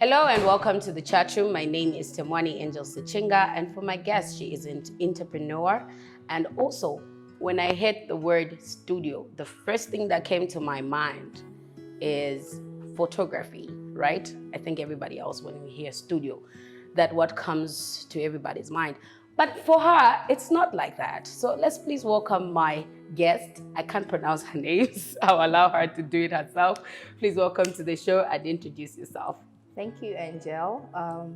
Hello and welcome to the Chatroom. My name is Temwani Angel Sichinga, and for my guest, she is an entrepreneur. And also, when I heard the word studio, the first thing that came to my mind is photography, right? I think everybody else, when we hear studio, that's what comes to everybody's mind. But for her, it's not like that. So let's please welcome my guest. I can't pronounce her name, so I'll allow her to do it herself. Please welcome to the show and introduce yourself. Thank you, Angel.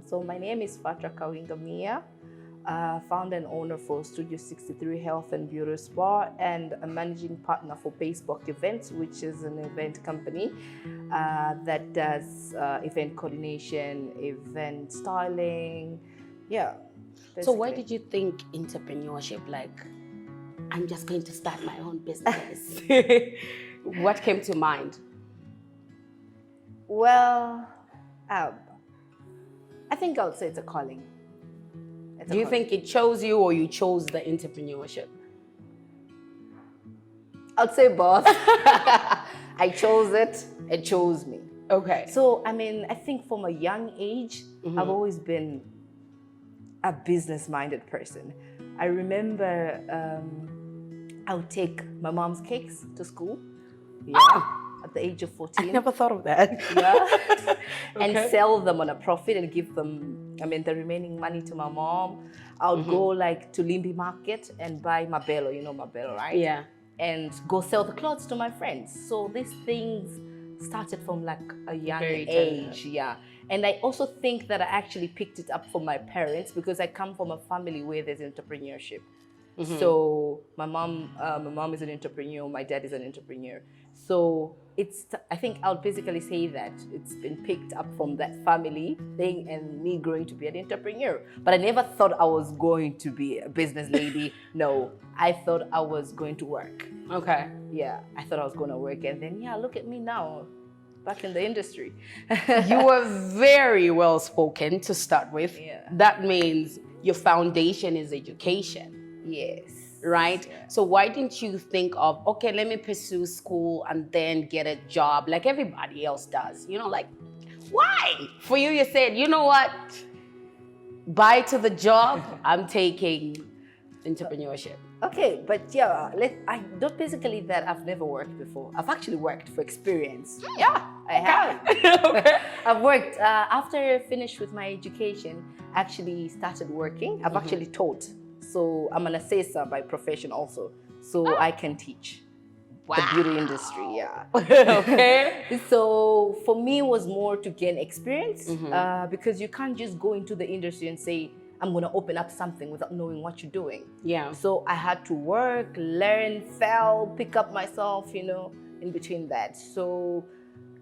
So my name is Fatra Kawinga, founder and owner for Studio 63 Health and Beauty Spa, and a managing partner for Basebok Events, which is an event company that does event coordination, event styling. Yeah. Basically. So why did you think entrepreneurship, like, I'm just going to start my own business? What came to mind? Well, I think I would say it's a calling. Do you think it chose you or you chose the entrepreneurship? I'd say both. I chose it chose me. Okay. So, I mean, I think from a young age, I've always been a business-minded person. I remember I would take my mom's cakes to school. Yeah. At the age of 14. I never thought of that. Yeah. And sell them on a profit and give them, the remaining money to my mom. I would go like to Limbi Market and buy Mabelo, you know Mabelo, right? Yeah. And go sell the clothes to my friends. So these things started from like a young age. Yeah. And I also think that I actually picked it up from my parents because I come from a family where there's entrepreneurship. So my mom is an entrepreneur, my dad is an entrepreneur. So I think I'll basically say that it's been picked up from that family thing and me growing to be an entrepreneur. But I never thought I was going to be a business lady. No, I thought I was going to work. Okay. Yeah, I thought I was going to work. And then, yeah, look at me now, back in the industry. You were very well spoken to start with. Yeah. That means your foundation is education. Yes. Right? Yeah. So why didn't you think of, okay, let me pursue school and then get a job like everybody else does? You know, like, why? For you, you said, you know what? Bye to the job. I'm taking entrepreneurship. Okay, but yeah, I don't basically that I've never worked before. I've actually worked for experience. Yeah, I have. Okay. I've worked, after I finished with my education, actually started working. I've actually taught. So I'm an assessor by profession also. So I can teach the beauty industry, yeah. Okay. So for me, it was more to gain experience because you can't just go into the industry and say, I'm going to open up something without knowing what you're doing. Yeah. So I had to work, learn, fail, pick up myself, in between that. So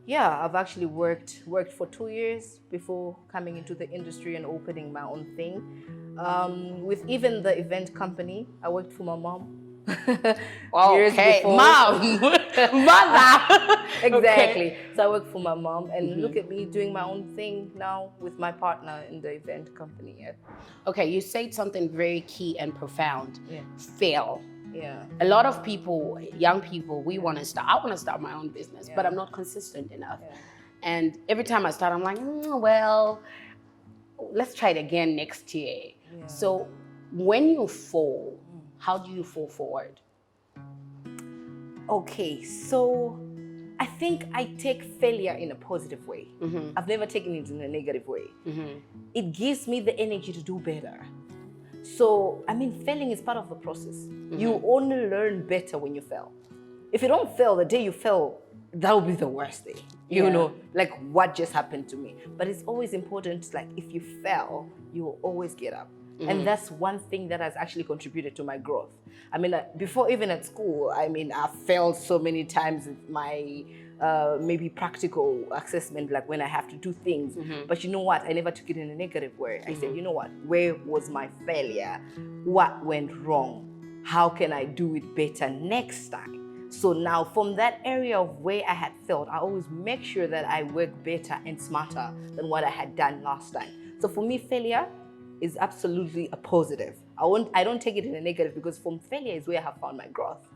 yeah, I've actually worked for 2 years before coming into the industry and opening my own thing. With even the event company, I worked for my mom. Years before. Mom, mother. Exactly. Okay. So I work for my mom, and look at me doing my own thing now with my partner in the event company. Yeah. Okay, you said something very key and profound. Yeah. Fail. Yeah. A lot of people, young people, I want to start my own business, but I'm not consistent enough. Yeah. And every time I start, I'm like, well, let's try it again next year. Yeah. So when you fall, how do you fall forward? Okay, so I think I take failure in a positive way. I've never taken it in a negative way. It gives me the energy to do better. So, failing is part of the process. You only learn better when you fail. If you don't fail, the day you fail, that will be the worst day. You know, like what just happened to me. But it's always important, like if you fail, you will always get up. And that's one thing that has actually contributed to my growth. Before even at school, I failed so many times with my maybe practical assessment, like when I have to do things. But you know what? I never took it in a negative way. I said, you know what? Where was my failure? What went wrong? How can I do it better next time? So now from that area of where I had failed, I always make sure that I work better and smarter than what I had done last time. So for me, failure is absolutely a positive. I don't take it in a negative because from failure is where I have found my growth.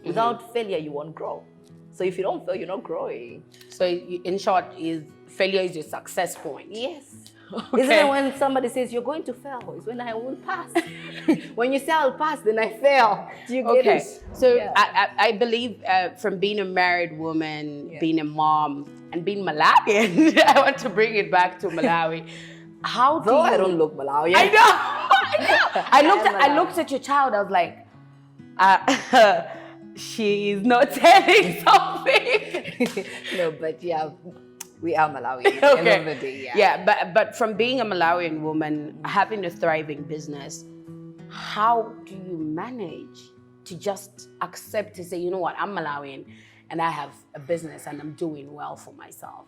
Without failure, you won't grow. So if you don't fail, you're not growing. So in short, is failure is your success point. Yes. Okay. Isn't it when somebody says you're going to fail? It's when I won't pass. When you say I'll pass, then I fail. Do you get it? So Yeah. I believe from being a married woman, being a mom, and being Malawian, I want to bring it back to Malawi. How do Though you... I don't look Malawian. I know. I looked at your child. I was like, she's not telling something. No, but yeah, we are Malawian at the end of the day. Yeah, but from being a Malawian woman, having a thriving business, how do you manage to just accept to say, you know what, I'm Malawian and I have a business and I'm doing well for myself?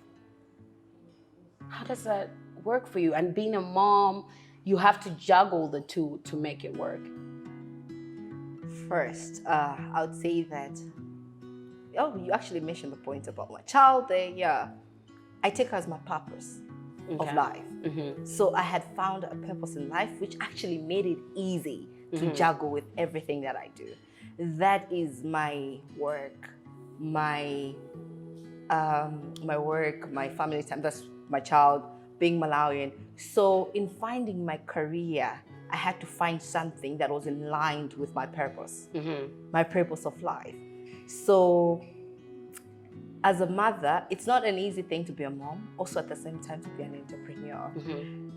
How does that work for you? And being a mom, you have to juggle the two to make it work. First, I would say that, you actually mentioned the point about my child there. Yeah, I take her as my purpose of life. So I had found a purpose in life, which actually made it easy to juggle with everything that I do. That is my work, my work, my family time. That's my child, being Malawian. So in finding my career, I had to find something that was in line with my purpose, my purpose of life. So as a mother, it's not an easy thing to be a mom, also at the same time to be an entrepreneur.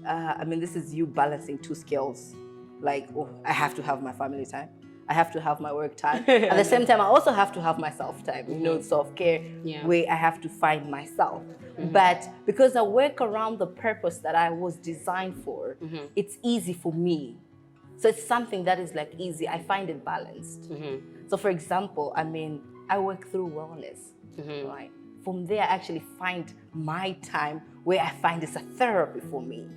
I mean, this is you balancing two skills. Like, I have to have my family time. I have to have my work time. At the same time, I also have to have my self-time, self-care, where I have to find myself. But because I work around the purpose that I was designed for, it's easy for me. So it's something that is like easy. I find it balanced. So for example, I mean, I work through wellness, right? From there, I actually find my time where I find it's a therapy for me.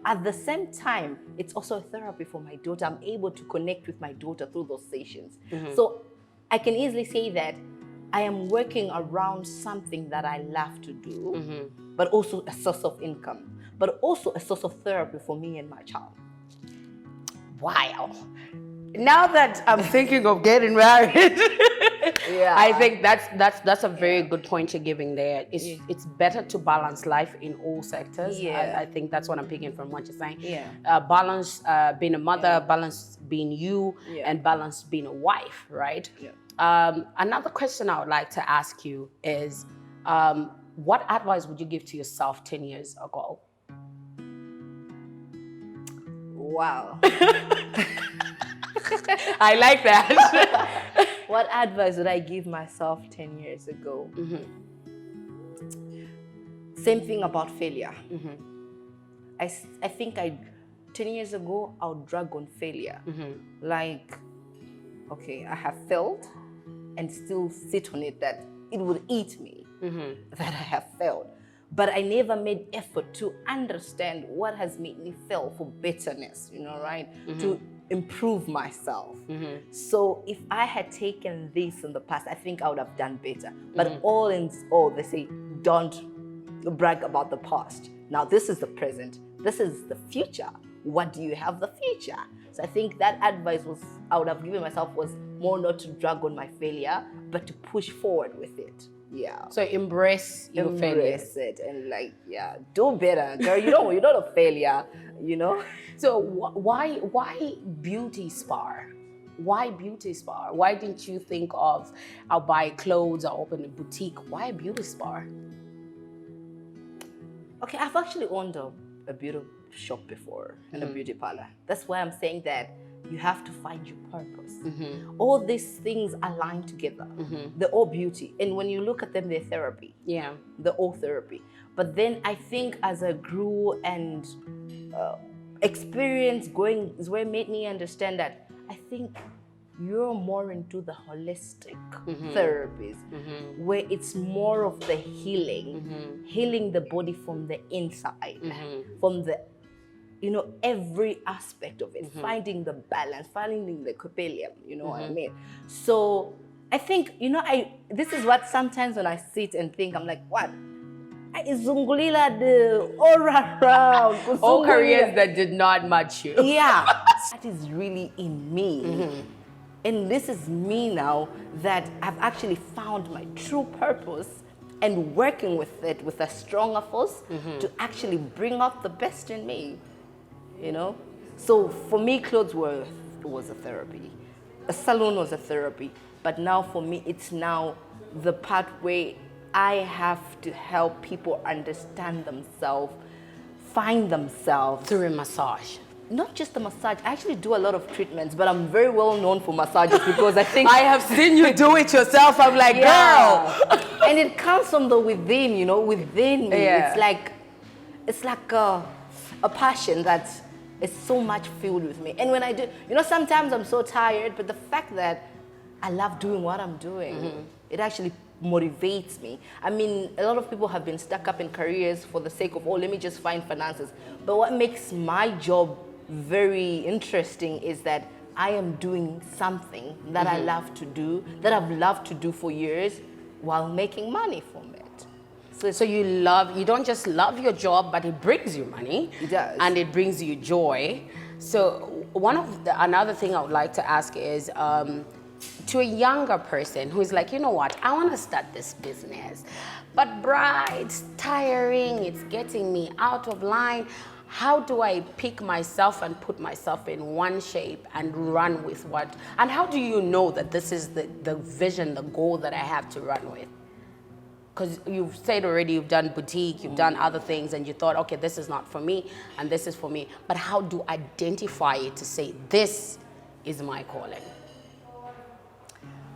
At the same time, it's also a therapy for my daughter. I'm able to connect with my daughter through those sessions. So I can easily say that I am working around something that I love to do, but also a source of income, but also a source of therapy for me and my child. Wow. Now that I'm thinking of getting married, I think that's a very good point you're giving there. It's better to balance life in all sectors. I think that's what I'm picking from what you're saying. Balance being a mother, balance being you, and balance being a wife, right? Another question I would like to ask you is, what advice would you give to yourself 10 years ago? Wow. I like that. What advice would I give myself 10 years ago? Same thing about failure. I think 10 years ago, I would drag on failure. Like, okay, I have failed and still sit on it that it would eat me, that I have failed. But I never made effort to understand what has made me fail for betterness, right? To improve myself. So if I had taken this in the past, I think I would have done better. But all in all, they say, don't brag about the past. Now, this is the present. This is the future. What do you have the future? So I think that advice I would have given myself was more not to drag on my failure, but to push forward with it. So embrace your failure. Embrace it and do better, girl. You're not a failure, So why beauty spa? Why beauty spa? Why didn't you think of, I'll buy clothes, I'll open a boutique? Why a beauty spa? Okay, I've actually owned a beauty shop before and a beauty parlor. That's why I'm saying that you have to find your purpose. All these things align together. They're all beauty. And when you look at them, they're therapy. They're all therapy. But then I think as I grew and experience going is where it made me understand that I think you're more into the holistic therapies, where it's more of the healing the body from the inside, from the every aspect of it, finding the balance, finding the equilibrium, what I mean? So I think, this is what sometimes when I sit and think, I'm like, what? Izungulila the all around. All careers that did not match you. That is really in me. And this is me now that I've actually found my true purpose and working with it with a stronger force to actually bring out the best in me, you know? So for me, clothes was a therapy. A salon was a therapy. But now for me, it's now the part where I have to help people understand themselves, find themselves. Through a massage. Not just the massage. I actually do a lot of treatments, but I'm very well known for massages because I think I have seen you do it yourself. I'm like, girl. And it comes from the within, you know, within me. Yeah. It's like a passion that is so much filled with me. And when I do, you know, sometimes I'm so tired, but the fact that I love doing what I'm doing, it actually motivates me. I mean, a lot of people have been stuck up in careers for the sake of, oh, let me just find finances. But what makes my job very interesting is that I am doing something that I love to do, that I've loved to do for years while making money from it. So you don't just love your job, but it brings you money. It does. And it brings you joy. So another thing I would like to ask is, to a younger person who's like, you know what, I want to start this business, but bruh, it's tiring, it's getting me out of line. How do I pick myself and put myself in one shape and run with what? And how do you know that this is the vision, the goal that I have to run with? Because you've said already, you've done boutique, you've done other things, and you thought, okay, this is not for me, and this is for me. But how do I identify it to say, this is my calling?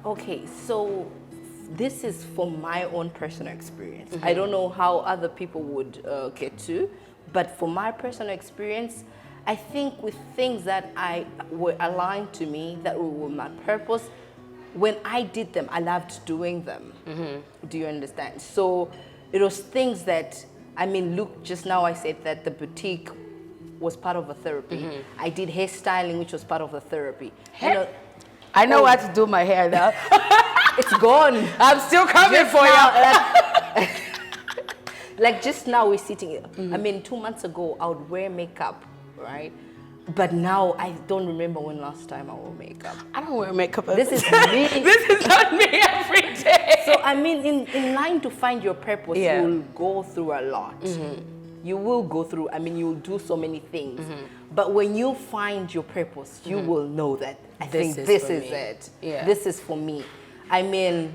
Okay, so this is from my own personal experience. I don't know how other people would get to, but for my personal experience, I think with things that were aligned to me, that were my purpose, when I did them, I loved doing them. Do you understand? So it was things that, I mean, look, just now I said that the boutique was part of a therapy. I did hairstyling, which was part of the therapy. I know what to do my hair now. It's gone. I'm still coming Just for now, you. Like just now we're sitting here. I mean, 2 months ago, I would wear makeup, right? But now I don't remember when last time I wore makeup. I don't wear makeup. This is me. This is not me every day. So, I mean, in line to find your purpose, you'll go through a lot. You will go through, I mean, you'll do so many things. But when you find your purpose, you will know that I think this is it. Yeah. This is for me. I mean,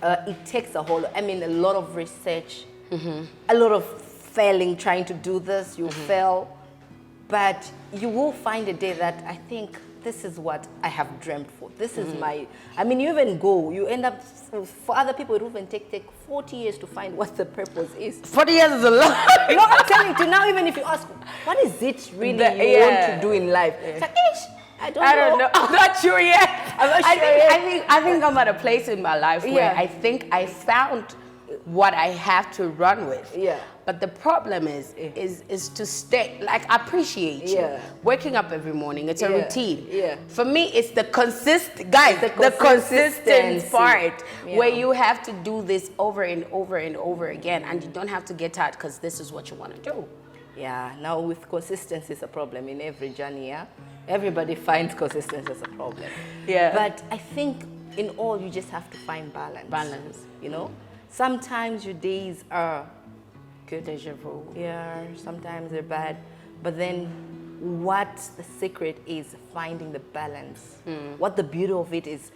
it takes a lot of research, a lot of failing trying to do this. You fail, but you will find a day that I think this is what I have dreamt for. This is my, I mean, you end up, for other people, it will even take 40 years to find what the purpose is. 40 years is a lot. No, I'm telling you, now even if you ask, what is it really you want to do in life? It's like, I don't know. I'm not sure yet. I'm not sure yet. I think I'm at a place in my life where I think I found what I have to run with. Yeah. But the problem is to stay, like, appreciate you. Waking up every morning, it's a routine. Yeah. For me, it's the consistent part where you have to do this over and over and over again, and you don't have to get tired because this is what you want to do. Yeah, now with consistency is a problem in every journey, yeah? Everybody finds consistency as a problem. Yeah. But I think in all, you just have to find balance. Balance. You know? Sometimes your days are good. Deja vu. Yeah, sometimes they're bad. But then what the secret is finding the balance. What the beauty of it is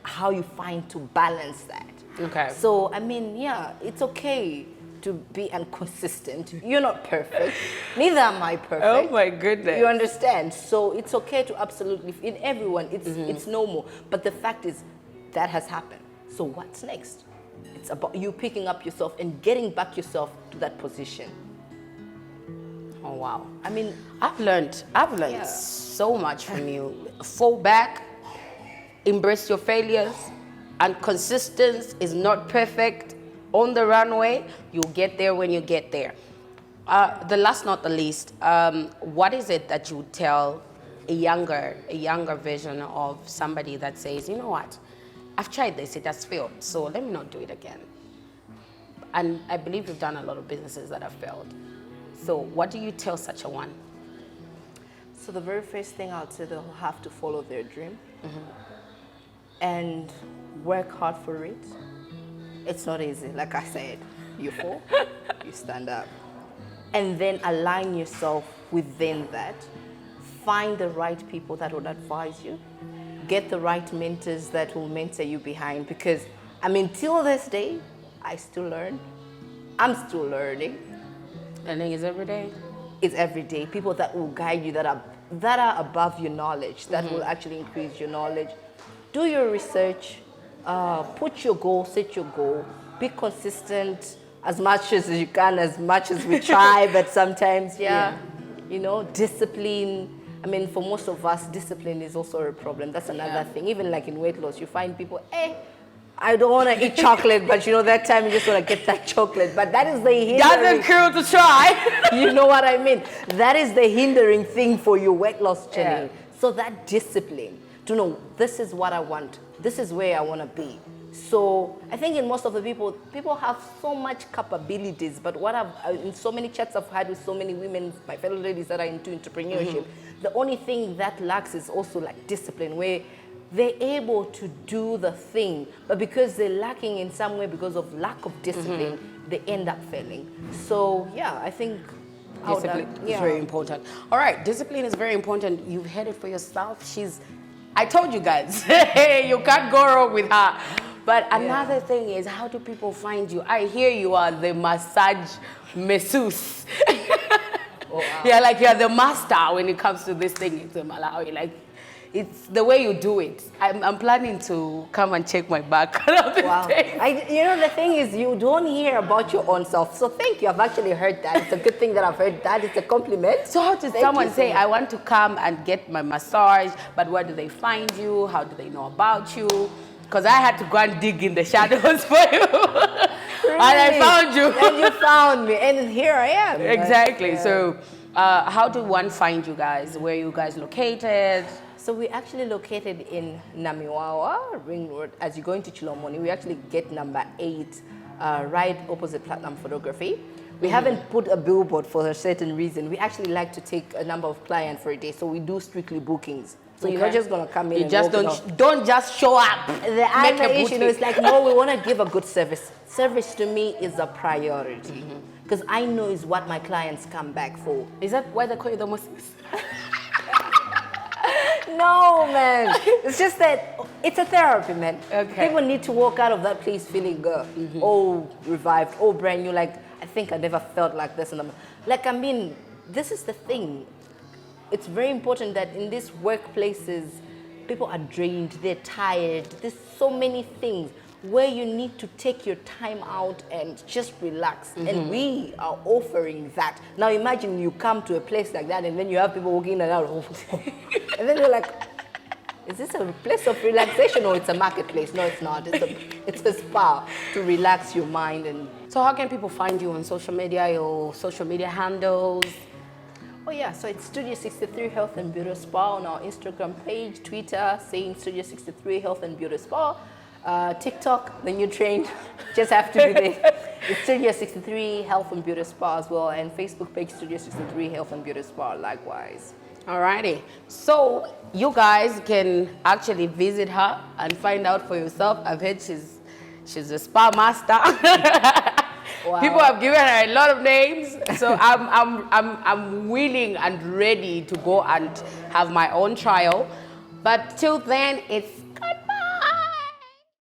how you find to balance that. Okay. So, I mean, yeah, it's okay to be inconsistent. You're not perfect. Neither am I perfect. Oh my goodness. You understand? So it's okay to absolutely, in everyone, it's normal. But the fact is, that has happened. So what's next? It's about you picking up yourself and getting back yourself to that position. Oh wow. I mean, I've learned so much from you. Fall back, embrace your failures, and consistency is not perfect. On the runway, you'll get there when you get there. The last not the least, what is it that you tell a younger version of somebody that says, you know what, I've tried this, it has failed, so let me not do it again. And I believe you've done a lot of businesses that have failed. So what do you tell such a one? So the very first thing I'd say, they'll have to follow their dream. and work hard for it. It's not easy. Like I said, you fall, you stand up. And then align yourself within that. Find the right people that would advise you. Get the right mentors that will mentor you behind. Because, I mean, till this day, I still learn. I'm still learning. Learning is every day. It's every day. People that will guide you, that are above your knowledge, that will actually increase your knowledge. Do your research. Put your goal, set your goal. Be consistent as much as you can, as much as we try, but sometimes, you know, discipline. I mean, for most of us, discipline is also a problem. That's another thing. Even like in weight loss, you find people, I don't want to eat chocolate, but you know, that time you just want to get that chocolate. But that is the hindering. Doesn't kill to try. You know what I mean? That is the hindering thing for your weight loss journey. So that discipline to know, this is what I want. This is where I want to be. So I think in most of the people have so much capabilities, but what in so many chats I've had with so many women, my fellow ladies that are into entrepreneurship, the only thing that lacks is also like discipline, where they're able to do the thing, but because they're lacking in some way because of lack of discipline, they end up failing. So yeah, I think discipline is very important. All right, discipline is very important. You've heard it for yourself. I told you guys, you can't go wrong with her. But another thing is, how do people find you? I hear you are the massage masseuse. Oh, wow. Yeah, like you're the master when it comes to this thing in Malawi. Like, it's the way you do it. I'm planning to come and check my back. Wow. You know, the thing is, you don't hear about your own self. So thank you. I've actually heard that. It's a good thing that I've heard that. It's a compliment. So how does someone say, I want to come and get my massage, but where do they find you? How do they know about you? Because I had to go and dig in the shadows for you. Really? And I found you. And you found me. And here I am. Exactly. Yeah. So how do one find you guys? Where are you guys located? So we're actually located in Namiwawa, Ring Road. As you go into Chilomoni, we actually get number 8, right opposite Platinum Photography. We haven't put a billboard for a certain reason. We actually like to take a number of clients for a day, so we do strictly bookings. So you're not just gonna come in. You just don't just show up. The other issue is like, no, we want to give a good service. Service to me is a priority because I know is what my clients come back for. Is that why they call you the masseuse? No, man. It's just that it's a therapy, man. Okay. People need to walk out of that place feeling all revived, all brand new. Like, I think I never felt like this. Like, I mean, this is the thing. It's very important that in these workplaces, people are drained, they're tired. There's so many things where you need to take your time out and just relax. And we are offering that. Now imagine you come to a place like that and then you have people walking in and out. And then you're like, is this a place of relaxation or it's a marketplace? No, it's not. It's a spa to relax your mind. And so how can people find you on social media, your social media handles? Oh yeah, so it's Studio 63 Health and Beauty Spa on our Instagram page, Twitter, saying Studio 63 Health and Beauty Spa. TikTok, the new trend, just have to be there. It's Studio 63 Health and Beauty Spa as well, and Facebook page Studio 63 Health and Beauty Spa likewise. Alrighty, so you guys can actually visit her and find out for yourself. I've heard she's a spa master. Wow. People have given her a lot of names, so I'm willing and ready to go and have my own trial. But till then, it's